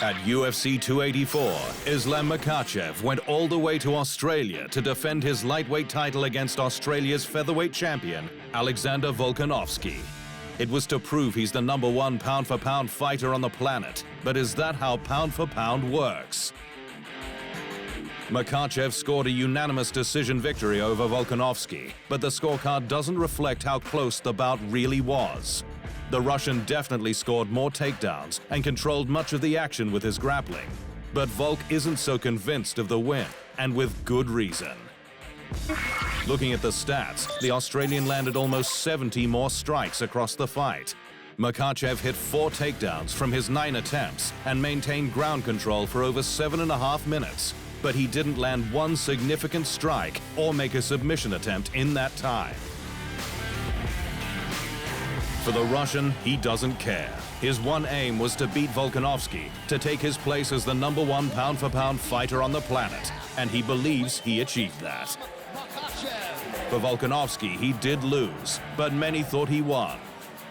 At UFC 284, Islam Makhachev went all the way to Australia to defend his lightweight title against Australia's featherweight champion, Alexander Volkanovski. It was to prove he's the #1 pound-for-pound fighter on the planet, but is that how pound-for-pound works? Makhachev scored a unanimous decision victory over Volkanovski, but the scorecard doesn't reflect how close the bout really was. The Russian definitely scored more takedowns and controlled much of the action with his grappling. But Volk isn't so convinced of the win, and with good reason. Looking at the stats, the Australian landed almost 70 more strikes across the fight. Makhachev hit 4 takedowns from his 9 attempts and maintained ground control for over 7.5 minutes. But he didn't land one significant strike or make a submission attempt in that time. For the Russian, he doesn't care. His one aim was to beat Volkanovski, to take his place as the #1 pound-for-pound fighter on the planet, and he believes he achieved that. For Volkanovski, he did lose, but many thought he won.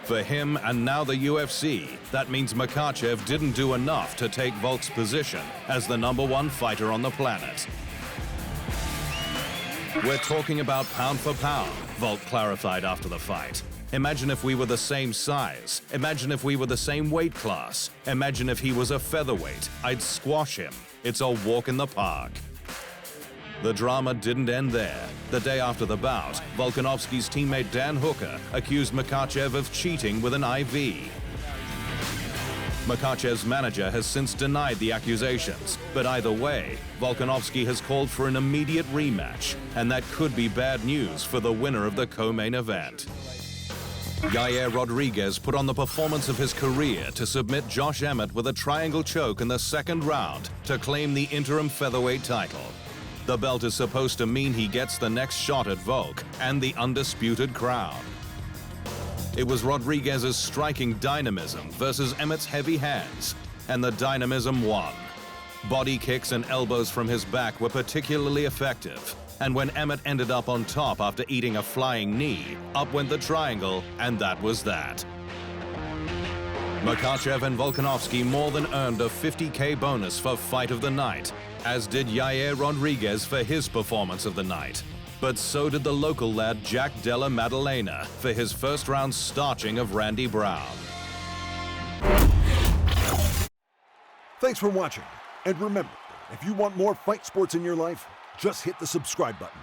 For him and now the UFC, that means Makhachev didn't do enough to take Volk's position as the #1 fighter on the planet. We're talking about pound for pound, Volk clarified after the fight. Imagine if we were the same size. Imagine if we were the same weight class. Imagine if he was a featherweight. I'd squash him. It's a walk in the park. The drama didn't end there. The day after the bout, Volkanovski's teammate Dan Hooker accused Makhachev of cheating with an IV. Makhachev's manager has since denied the accusations, but either way, Volkanovski has called for an immediate rematch, and that could be bad news for the winner of the co-main event. Yair Rodriguez put on the performance of his career to submit Josh Emmett with a triangle choke in the second round to claim the interim featherweight title. The belt is supposed to mean he gets the next shot at Volk and the undisputed crown. It was Rodriguez's striking dynamism versus Emmett's heavy hands, and the dynamism won. Body kicks and elbows from his back were particularly effective, and when Emmett ended up on top after eating a flying knee, up went the triangle, and that was that. Makhachev and Volkanovski more than earned a $50K bonus for Fight of the Night, as did Yair Rodriguez for his performance of the night. But so did the local lad Jack Della Maddalena for his first-round starching of Randy Brown. Thanks for watching, and remember, if you want more fight sports in your life, just hit the subscribe button.